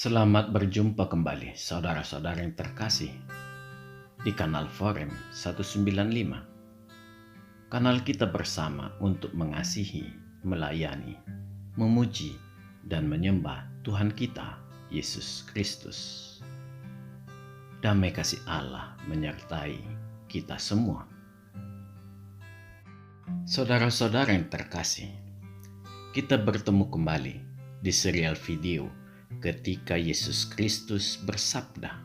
Selamat berjumpa kembali saudara-saudara yang terkasih di kanal Forum 195. Kanal kita bersama untuk mengasihi, melayani, memuji, dan menyembah Tuhan kita, Yesus Kristus. Damai kasih Allah menyertai kita semua. Saudara-saudara yang terkasih, kita bertemu kembali di serial video ketika Yesus Kristus bersabda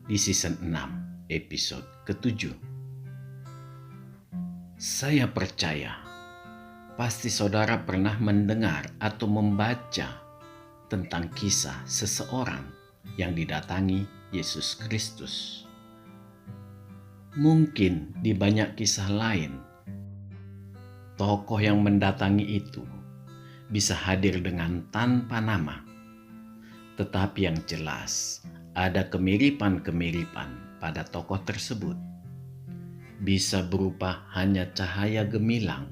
di season 6 episode ke-7. Saya percaya pasti saudara pernah mendengar atau membaca tentang kisah seseorang yang didatangi Yesus Kristus. Mungkin di banyak kisah lain, tokoh yang mendatangi itu bisa hadir dengan tanpa nama. Tetapi yang jelas, ada kemiripan-kemiripan pada tokoh tersebut. Bisa berupa hanya cahaya gemilang,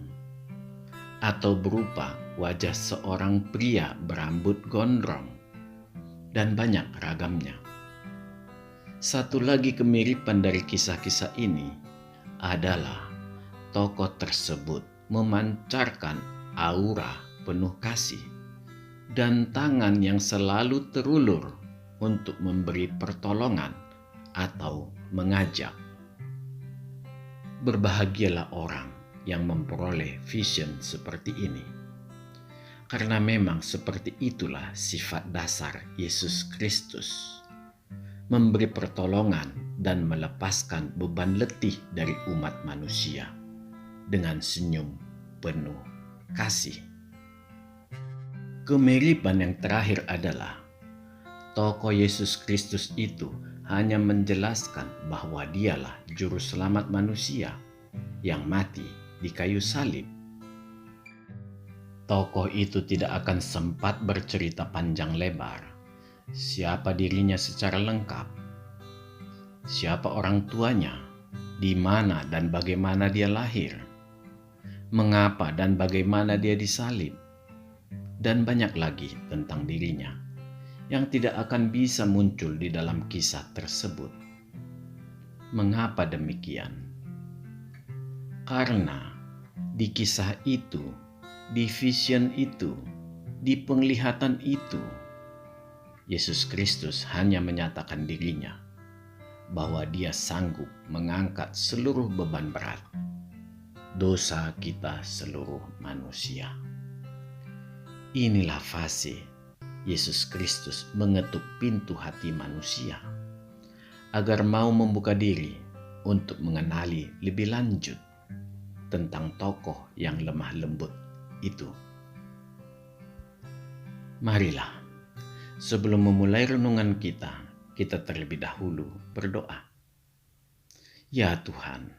atau berupa wajah seorang pria berambut gondrong, dan banyak ragamnya. Satu lagi kemiripan dari kisah-kisah ini adalah tokoh tersebut memancarkan aura penuh kasih dan tangan yang selalu terulur untuk memberi pertolongan atau mengajak. Berbahagialah orang yang memperoleh vision seperti ini, karena memang seperti itulah sifat dasar Yesus Kristus, memberi pertolongan dan melepaskan beban letih dari umat manusia dengan senyum penuh kasih. Kemiripan yang terakhir adalah tokoh Yesus Kristus itu hanya menjelaskan bahwa dialah juru selamat manusia yang mati di kayu salib. Tokoh itu tidak akan sempat bercerita panjang lebar siapa dirinya secara lengkap, siapa orang tuanya, di mana dan bagaimana dia lahir, mengapa dan bagaimana dia disalib, dan banyak lagi tentang dirinya yang tidak akan bisa muncul di dalam kisah tersebut. Mengapa demikian? Karena di kisah itu, di vision itu, di penglihatan itu, Yesus Kristus hanya menyatakan dirinya bahwa dia sanggup mengangkat seluruh beban berat dosa kita seluruh manusia. Inilah fase Yesus Kristus mengetuk pintu hati manusia agar mau membuka diri untuk mengenali lebih lanjut tentang tokoh yang lemah lembut itu. Marilah, sebelum memulai renungan kita terlebih dahulu berdoa. Ya Tuhan,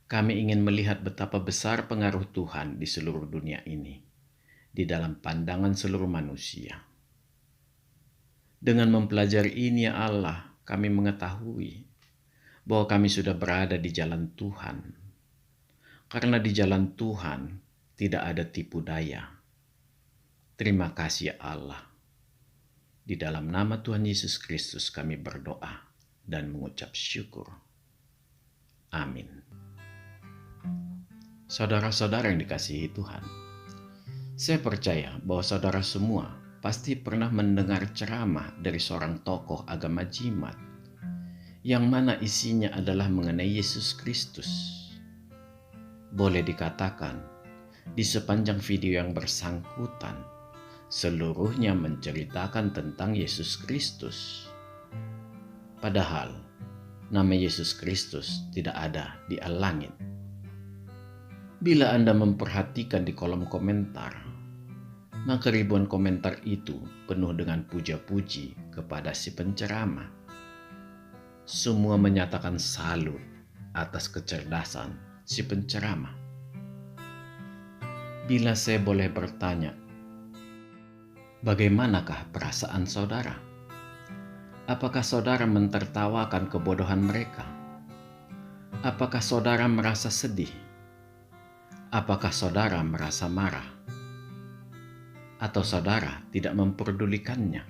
kami ingin melihat betapa besar pengaruh Tuhan di seluruh dunia ini, di dalam pandangan seluruh manusia. Dengan mempelajari ini ya Allah, kami mengetahui bahwa kami sudah berada di jalan Tuhan. Karena di jalan Tuhan tidak ada tipu daya. Terima kasih ya Allah. Di dalam nama Tuhan Yesus Kristus kami berdoa dan mengucap syukur. Amin. Saudara-saudara yang dikasihi Tuhan, saya percaya bahwa saudara semua pasti pernah mendengar ceramah dari seorang tokoh agama jimat yang mana isinya adalah mengenai Yesus Kristus. Boleh dikatakan, di sepanjang video yang bersangkutan, seluruhnya menceritakan tentang Yesus Kristus. Padahal, nama Yesus Kristus tidak ada di al-langit. Bila Anda memperhatikan di kolom komentar, maka ribuan komentar itu penuh dengan puja-puji kepada si penceramah. Semua menyatakan salut atas kecerdasan si penceramah. Bila saya boleh bertanya, bagaimanakah perasaan saudara? Apakah saudara mentertawakan kebodohan mereka? Apakah saudara merasa sedih? Apakah saudara merasa marah? Atau saudara tidak memperdulikannya?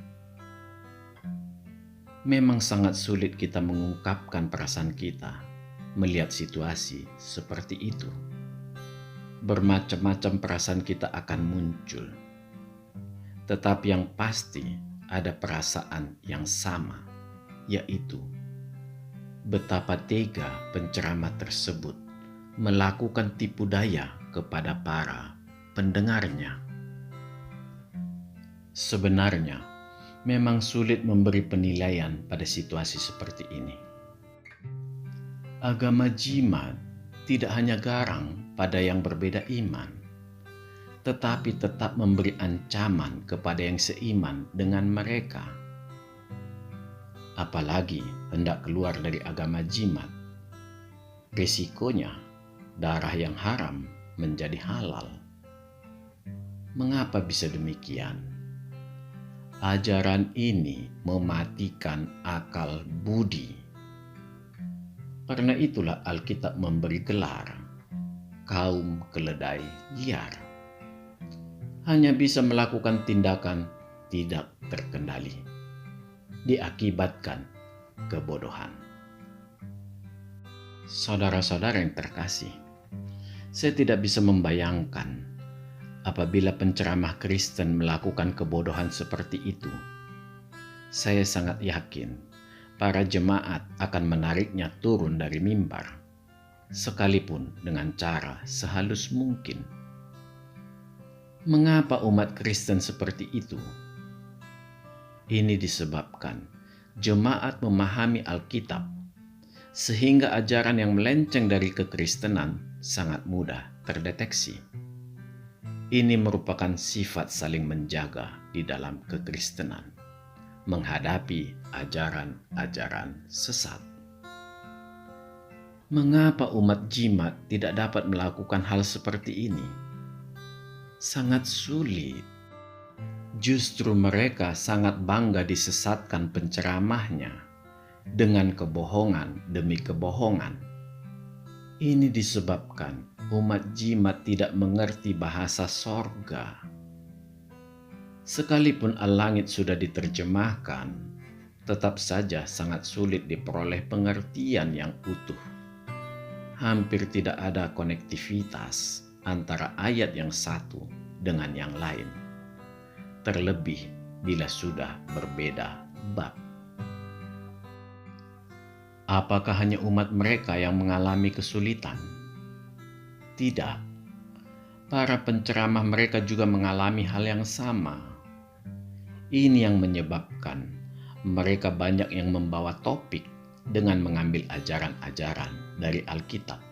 Memang sangat sulit kita mengungkapkan perasaan kita melihat situasi seperti itu. Bermacam-macam perasaan kita akan muncul. Tetapi yang pasti ada perasaan yang sama, yaitu betapa tega penceramah tersebut melakukan tipu daya kepada para pendengarnya. Sebenarnya, memang sulit memberi penilaian pada situasi seperti ini. Agama jimat tidak hanya garang pada yang berbeda iman, tetapi tetap memberi ancaman kepada yang seiman dengan mereka. Apalagi hendak keluar dari agama jimat, risikonya darah yang haram menjadi halal. Mengapa bisa demikian? Ajaran ini mematikan akal budi. Karena itulah Alkitab memberi gelar kaum keledai liar. Hanya bisa melakukan tindakan tidak terkendali, diakibatkan kebodohan. Saudara-saudara yang terkasih, saya tidak bisa membayangkan apabila penceramah Kristen melakukan kebodohan seperti itu. Saya sangat yakin para jemaat akan menariknya turun dari mimbar, sekalipun dengan cara sehalus mungkin. Mengapa umat Kristen seperti itu? Ini disebabkan jemaat memahami Alkitab, sehingga ajaran yang melenceng dari kekristenan sangat mudah terdeteksi. Ini merupakan sifat saling menjaga di dalam kekristenan, menghadapi ajaran-ajaran sesat. Mengapa umat jimat tidak dapat melakukan hal seperti ini? Sangat sulit. Justru mereka sangat bangga disesatkan penceramahnya dengan kebohongan demi kebohongan. Ini disebabkan umat jimat tidak mengerti bahasa sorga. Sekalipun al-langit sudah diterjemahkan, tetap saja sangat sulit diperoleh pengertian yang utuh. Hampir tidak ada konektivitas antara ayat yang satu dengan yang lain, terlebih bila sudah berbeda bab. Apakah hanya umat mereka yang mengalami kesulitan? Tidak. Para penceramah mereka juga mengalami hal yang sama. Ini yang menyebabkan mereka banyak yang membawa topik dengan mengambil ajaran-ajaran dari Alkitab.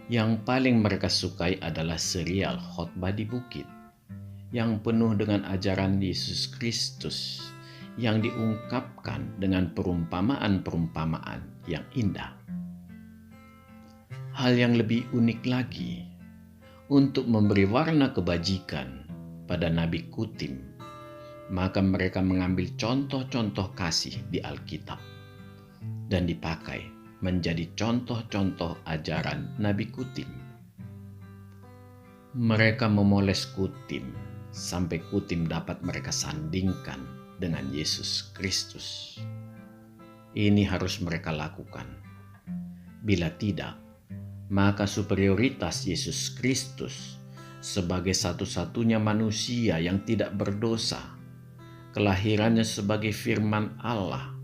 Yang paling mereka sukai adalah serial Khotbah di Bukit, yang penuh dengan ajaran Yesus Kristus, yang diungkapkan dengan perumpamaan-perumpamaan yang indah. Hal yang lebih unik lagi, untuk memberi warna kebajikan pada Nabi Kutim, maka mereka mengambil contoh-contoh kasih di Alkitab dan dipakai menjadi contoh-contoh ajaran Nabi Kutim. Mereka memoles Kutim sampai Kutim dapat mereka sandingkan dengan Yesus Kristus. Ini harus mereka lakukan. Bila tidak, maka superioritas Yesus Kristus sebagai satu-satunya manusia yang tidak berdosa, kelahirannya sebagai firman Allah,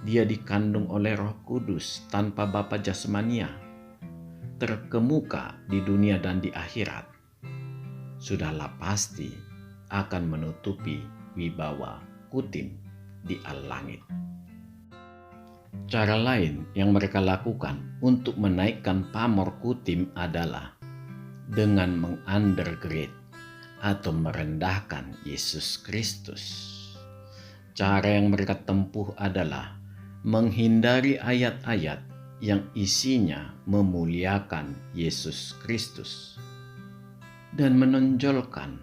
dia dikandung oleh Roh Kudus tanpa bapa jasmania, terkemuka di dunia dan di akhirat, sudahlah pasti akan menutupi wibawa Kutim di al-langit. Cara lain yang mereka lakukan untuk menaikkan pamor Kutim adalah dengan mengundergrade atau merendahkan Yesus Kristus. Cara yang mereka tempuh adalah menghindari ayat-ayat yang isinya memuliakan Yesus Kristus dan menonjolkan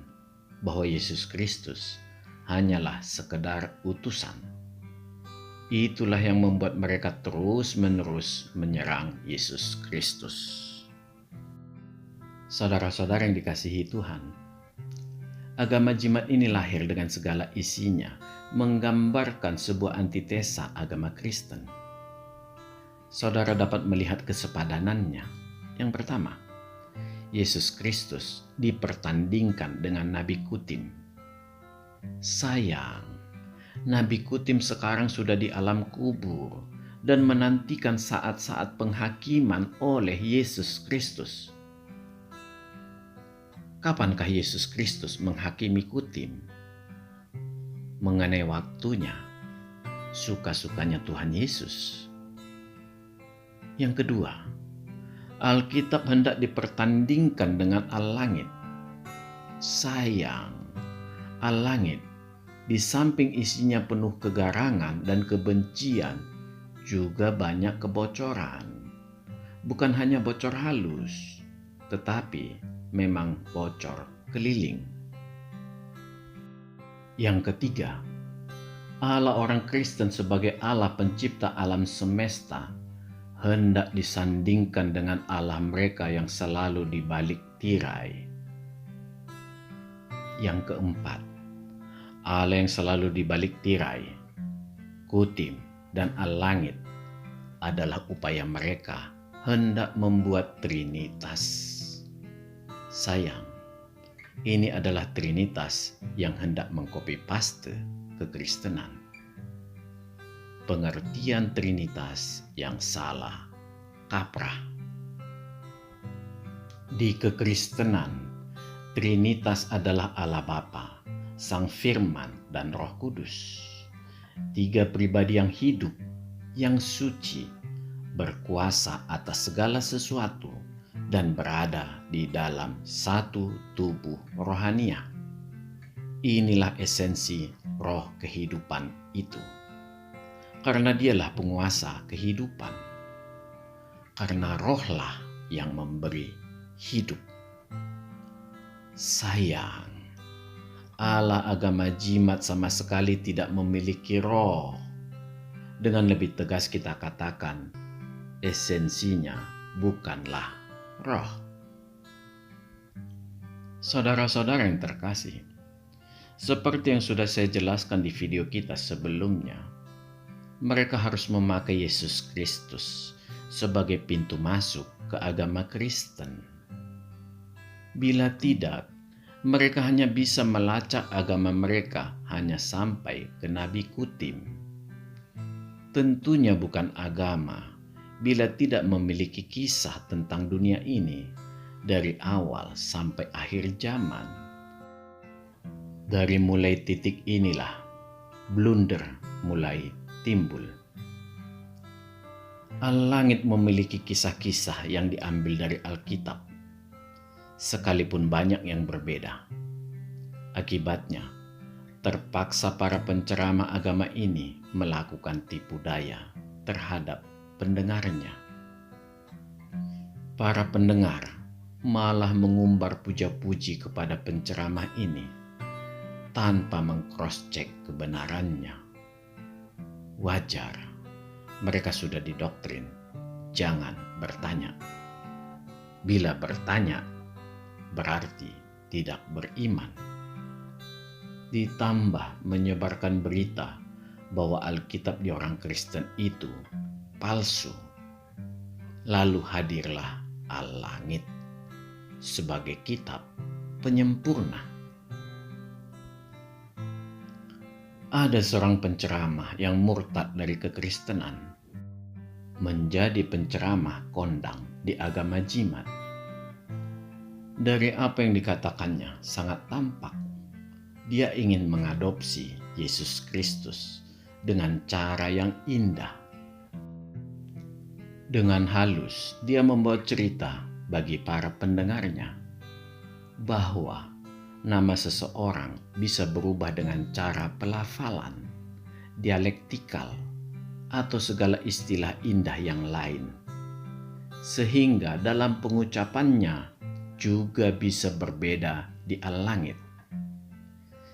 bahwa Yesus Kristus hanyalah sekedar utusan. Itulah yang membuat mereka terus-menerus menyerang Yesus Kristus. Saudara-saudara yang dikasihi Tuhan, Agama jimat ini lahir dengan segala isinya, menggambarkan sebuah antitesa agama Kristen. Saudara dapat melihat kesepadanannya. Yang pertama, Yesus Kristus dipertandingkan dengan Nabi Kutim. Sayang, Nabi Kutim sekarang sudah di alam kubur dan menantikan saat-saat penghakiman oleh Yesus Kristus. Kapankah Yesus Kristus menghakimi Kutim? Mengenai waktunya, suka-sukanya Tuhan Yesus. Yang kedua, Alkitab hendak dipertandingkan dengan al-langit. Sayang, al-langit di samping isinya penuh kegarangan dan kebencian, juga banyak kebocoran. Bukan hanya bocor halus, tetapi memang bocor keliling. Yang ketiga, Allah orang Kristen sebagai Allah pencipta alam semesta hendak disandingkan dengan Allah mereka yang selalu di balik tirai. Yang keempat, Allah yang selalu di balik tirai, Kutim, dan al-langit adalah upaya mereka hendak membuat Trinitas. Sayang, ini adalah Trinitas yang hendak mengcopy paste kekristenan. Pengertian Trinitas yang salah, kaprah. Di kekristenan, Trinitas adalah Allah Bapa, Sang Firman, dan Roh Kudus. Tiga pribadi yang hidup, yang suci, berkuasa atas segala sesuatu, dan berada di dalam satu tubuh rohania. Inilah esensi roh kehidupan itu. Karena dialah penguasa kehidupan. Karena rohlah yang memberi hidup. Sayang, Allah agama jimat sama sekali tidak memiliki roh. Dengan lebih tegas kita katakan, esensinya bukanlah roh. Saudara-saudara yang terkasih, seperti yang sudah saya jelaskan di video kita sebelumnya, mereka harus memakai Yesus Kristus sebagai pintu masuk ke agama Kristen. Bila tidak, mereka hanya bisa melacak agama mereka hanya sampai ke Nabi Kutim. Tentunya bukan agama bila tidak memiliki kisah tentang dunia ini dari awal sampai akhir zaman. Dari mulai titik inilah blunder mulai timbul. Al-langit memiliki kisah-kisah yang diambil dari Alkitab, sekalipun banyak yang berbeda. Akibatnya, terpaksa para penceramah agama ini melakukan tipu daya terhadap pendengarnya. Para pendengar malah mengumbar puja-puji kepada penceramah ini tanpa meng-cross-check kebenarannya. Wajar, mereka sudah didoktrin, jangan bertanya. Bila bertanya, berarti tidak beriman. Ditambah menyebarkan berita bahwa Alkitab di orang Kristen itu palsu. Lalu hadirlah al-langit sebagai kitab penyempurna. Ada seorang penceramah yang murtad dari kekristenan, menjadi penceramah kondang di agama jimat. Dari apa yang dikatakannya sangat tampak, dia ingin mengadopsi Yesus Kristus dengan cara yang indah. Dengan halus, dia membawa cerita bagi para pendengarnya bahwa nama seseorang bisa berubah dengan cara pelafalan, dialektikal, atau segala istilah indah yang lain. Sehingga dalam pengucapannya juga bisa berbeda di al-langit.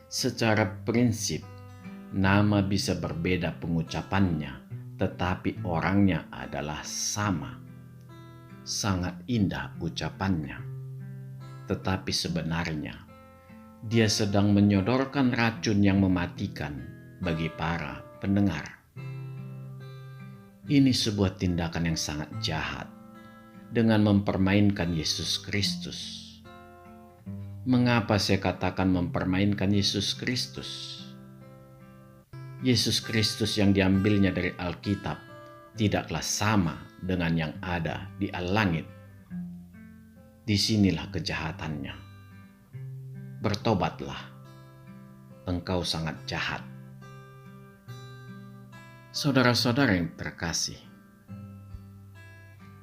Secara prinsip, nama bisa berbeda pengucapannya, tetapi orangnya adalah sama. Sangat indah ucapannya, tetapi sebenarnya Dia sedang menyodorkan racun yang mematikan bagi para pendengar. Ini sebuah tindakan yang sangat jahat dengan mempermainkan Yesus Kristus. Mengapa saya katakan mempermainkan Yesus Kristus? Yesus Kristus yang diambilnya dari Alkitab tidaklah sama dengan yang ada di al-langit. Disinilah kejahatannya. Bertobatlah, engkau sangat jahat. Saudara-saudara yang terkasih,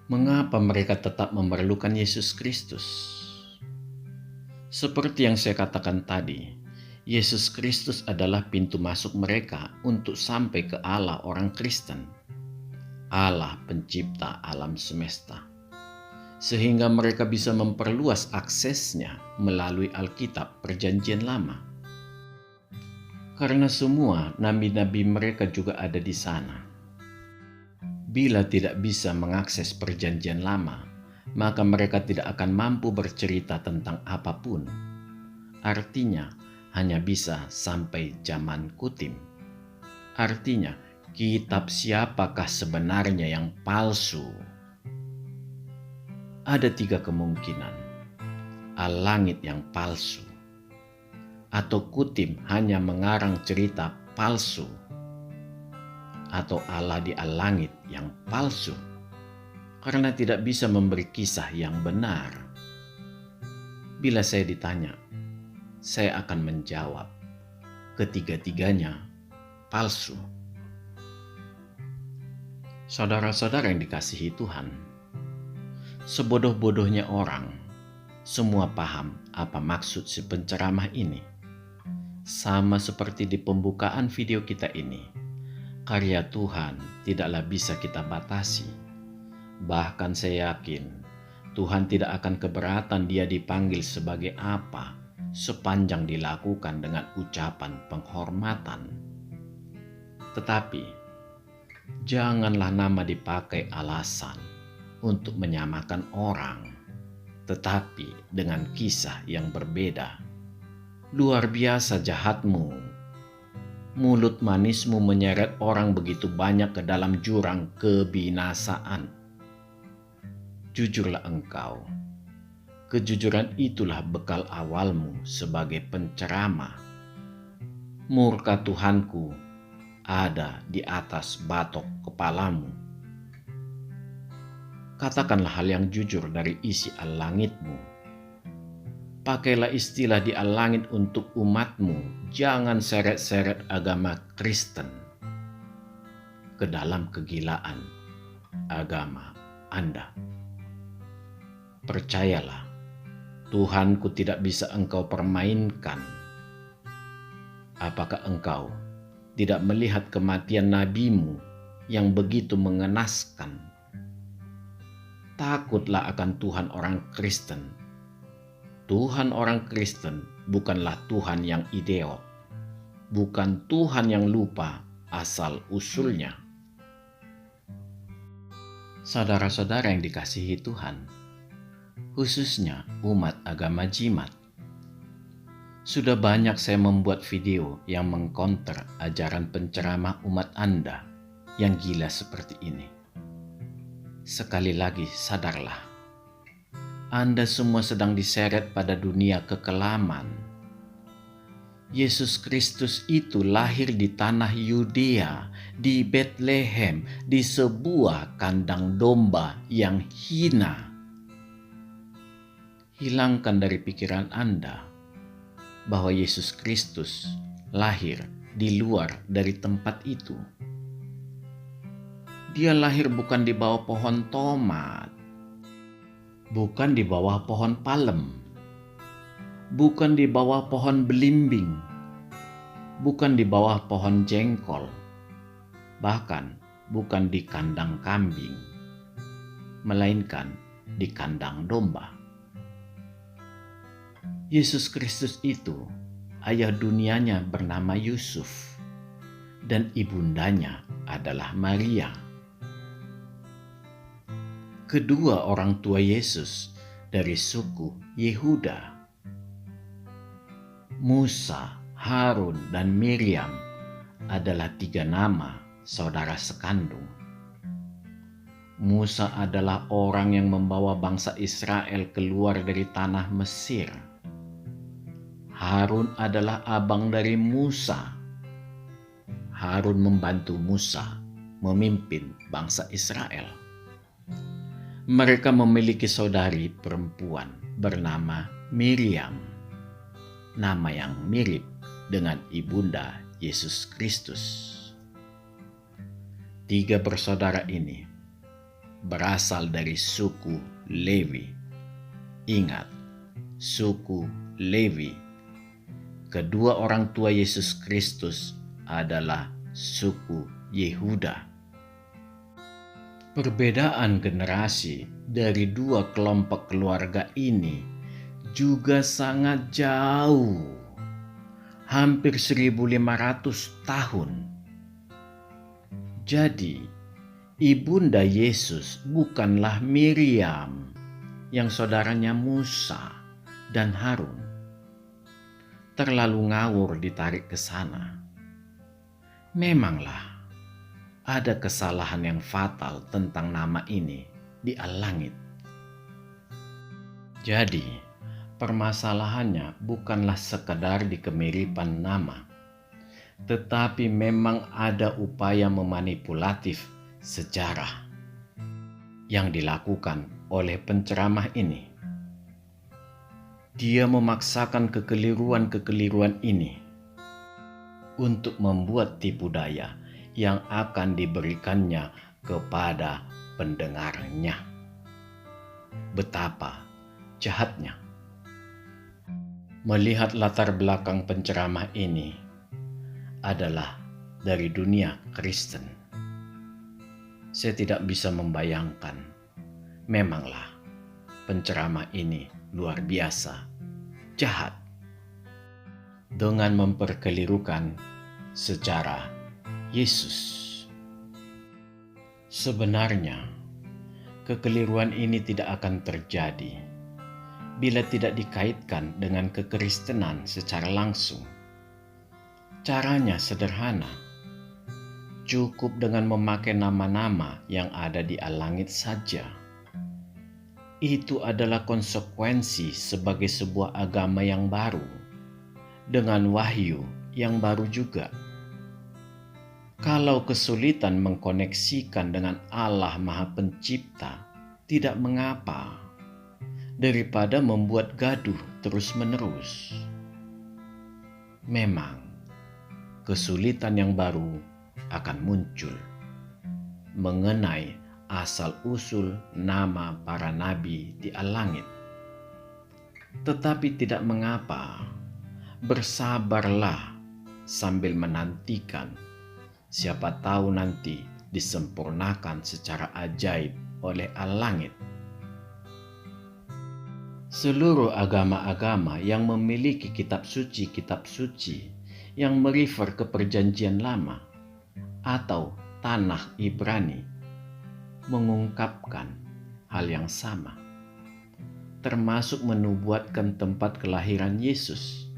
mengapa mereka tetap memerlukan Yesus Kristus? Seperti yang saya katakan tadi, Yesus Kristus adalah pintu masuk mereka untuk sampai ke Allah orang Kristen, Allah pencipta alam semesta, sehingga mereka bisa memperluas aksesnya melalui Alkitab Perjanjian Lama. Karena semua nabi-nabi mereka juga ada di sana. Bila tidak bisa mengakses Perjanjian Lama, maka mereka tidak akan mampu bercerita tentang apapun. Artinya, hanya bisa sampai zaman Kutim. Artinya, kitab siapakah sebenarnya yang palsu? Ada 3 kemungkinan. Al-langit yang palsu, atau Kutim hanya mengarang cerita palsu, atau Allah di al-langit yang palsu karena tidak bisa memberi kisah yang benar. Bila saya ditanya, saya akan menjawab, ketiga-tiganya palsu. Saudara-saudara yang dikasihi Tuhan, sebodoh-bodohnya orang, semua paham apa maksud si penceramah ini. Sama seperti di pembukaan video kita ini, karya Tuhan tidaklah bisa kita batasi. Bahkan saya yakin Tuhan tidak akan keberatan dia dipanggil sebagai apa sepanjang dilakukan dengan ucapan penghormatan. Tetapi janganlah nama dipakai alasan untuk menyamakan orang, tetapi dengan kisah yang berbeda. Luar biasa jahatmu. Mulut manismu menyeret orang begitu banyak ke dalam jurang kebinasaan. Jujurlah engkau. Kejujuran itulah bekal awalmu sebagai penceramah. Murka Tuhanku ada di atas batok kepalamu. Katakanlah hal yang jujur dari isi al-langitmu. Pakailah istilah di al-langit untuk umatmu. Jangan seret-seret agama Kristen ke dalam kegilaan agama Anda. Percayalah, Tuhanku tidak bisa engkau permainkan. Apakah engkau tidak melihat kematian nabimu yang begitu mengenaskan? Takutlah akan Tuhan orang Kristen. Tuhan orang Kristen bukanlah Tuhan yang idiot, bukan Tuhan yang lupa asal usulnya. Saudara-saudara yang dikasihi Tuhan, khususnya umat agama Jimat, sudah banyak saya membuat video yang mengkonter ajaran penceramah umat Anda yang gila seperti ini. Sekali lagi sadarlah, Anda semua sedang diseret pada dunia kekelaman. Yesus Kristus itu lahir di tanah Yudea, di Bethlehem, di sebuah kandang domba yang hina. Hilangkan dari pikiran Anda bahwa Yesus Kristus lahir di luar dari tempat itu. Dia lahir bukan di bawah pohon tomat, bukan di bawah pohon palem, bukan di bawah pohon belimbing, bukan di bawah pohon jengkol, bahkan bukan di kandang kambing, melainkan di kandang domba. Yesus Kristus itu ayah dunianya bernama Yusuf dan ibundanya adalah Maria. Kedua orang tua Yesus dari suku Yehuda. Musa, Harun, dan Miriam adalah 3 nama saudara sekandung. Musa adalah orang yang membawa bangsa Israel keluar dari tanah Mesir. Harun adalah abang dari Musa. Harun membantu Musa memimpin bangsa Israel. Mereka memiliki saudari perempuan bernama Miriam, nama yang mirip dengan ibunda Yesus Kristus. 3 bersaudara ini berasal dari suku Lewi. Ingat, suku Lewi. Kedua orang tua Yesus Kristus adalah suku Yehuda. Perbedaan generasi dari 2 kelompok keluarga ini juga sangat jauh, hampir 1.500 tahun. Jadi, ibunda Yesus bukanlah Miriam yang saudaranya Musa dan Harun. Terlalu ngawur ditarik ke sana. Memanglah ada kesalahan yang fatal tentang nama ini di Al-Langit. Jadi, permasalahannya bukanlah sekadar di kemiripan nama, tetapi memang ada upaya memanipulatif sejarah yang dilakukan oleh penceramah ini. Dia memaksakan kekeliruan-kekeliruan ini untuk membuat tipu daya yang akan diberikannya kepada pendengarnya. Betapa jahatnya. Melihat latar belakang penceramah ini adalah dari dunia Kristen, saya tidak bisa membayangkan. Memanglah penceramah ini luar biasa jahat dengan memperkelirukan sejarah Yesus. Sebenarnya kekeliruan ini tidak akan terjadi bila tidak dikaitkan dengan kekristenan secara langsung. Caranya sederhana. Cukup dengan memakai nama-nama yang ada di Al-Langit saja. Itu adalah konsekuensi sebagai sebuah agama yang baru, dengan wahyu yang baru juga. Kalau kesulitan mengkoneksikan dengan Allah Maha Pencipta, tidak mengapa, daripada membuat gaduh terus-menerus. Memang, kesulitan yang baru akan muncul mengenai asal-usul nama para nabi di Al-Langit. Tetapi tidak mengapa, bersabarlah sambil menantikan. Siapa tahu nanti disempurnakan secara ajaib oleh Al-Langit. Seluruh agama-agama yang memiliki kitab suci yang merefer ke perjanjian lama atau Tanakh Ibrani mengungkapkan hal yang sama, termasuk menubuatkan tempat kelahiran Yesus.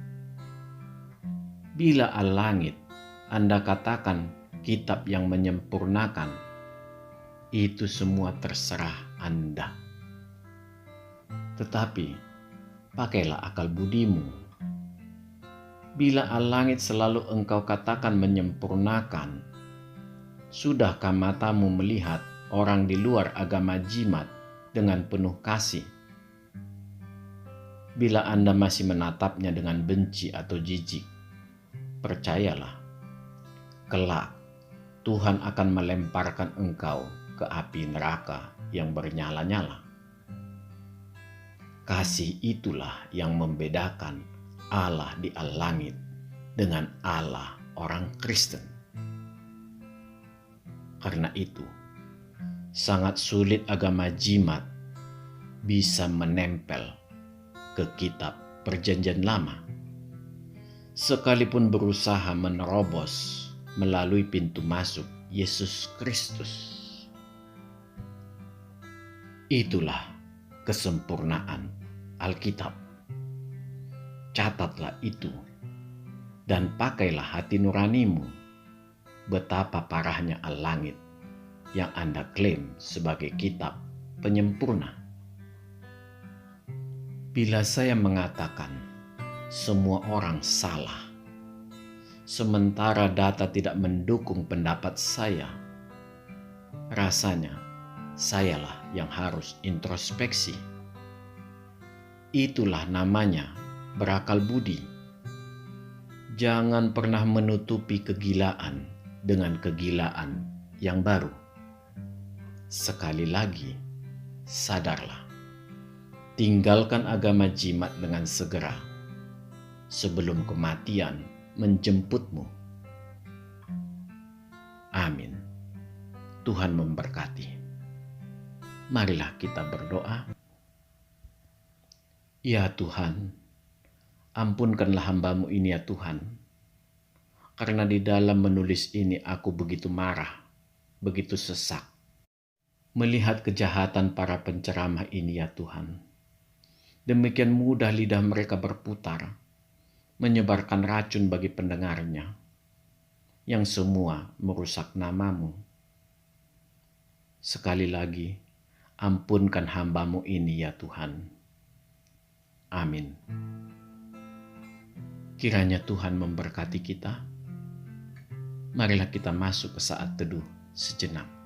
Bila Al-Langit Anda katakan kitab yang menyempurnakan, itu semua terserah Anda. Tetapi pakailah akal budimu. Bila Al-Langit selalu engkau katakan menyempurnakan, sudahkah matamu melihat orang di luar agama jimat dengan penuh kasih? Bila Anda masih menatapnya dengan benci atau jijik, percayalah, kelak Tuhan akan melemparkan engkau ke api neraka yang bernyala-nyala. Kasih itulah yang membedakan Allah di Al-Langit dengan Allah orang Kristen. Karena itu, sangat sulit agama jimat bisa menempel ke kitab perjanjian lama, sekalipun berusaha menerobos melalui pintu masuk Yesus Kristus. Itulah kesempurnaan Alkitab. Catatlah itu dan pakailah hati nuranimu. Betapa parahnya al-langit yang Anda klaim sebagai kitab penyempurna. Bila saya mengatakan semua orang salah, sementara data tidak mendukung pendapat saya, rasanya sayalah yang harus introspeksi. Itulah namanya berakal budi. Jangan pernah menutupi kegilaan dengan kegilaan yang baru. Sekali lagi, sadarlah. Tinggalkan agama jimat dengan segera sebelum kematian menjemputmu. Amin. Tuhan memberkati. Marilah kita berdoa. Ya Tuhan, ampunkanlah hamba-Mu ini ya Tuhan. Karena di dalam menulis ini aku begitu marah, begitu sesak. Melihat kejahatan para penceramah ini ya Tuhan. Demikian mudah lidah mereka berputar, menyebarkan racun bagi pendengarnya, yang semua merusak nama-Mu. Sekali lagi, ampunkan hamba-Mu ini ya Tuhan. Amin. Kiranya Tuhan memberkati kita. Marilah kita masuk ke saat teduh sejenak.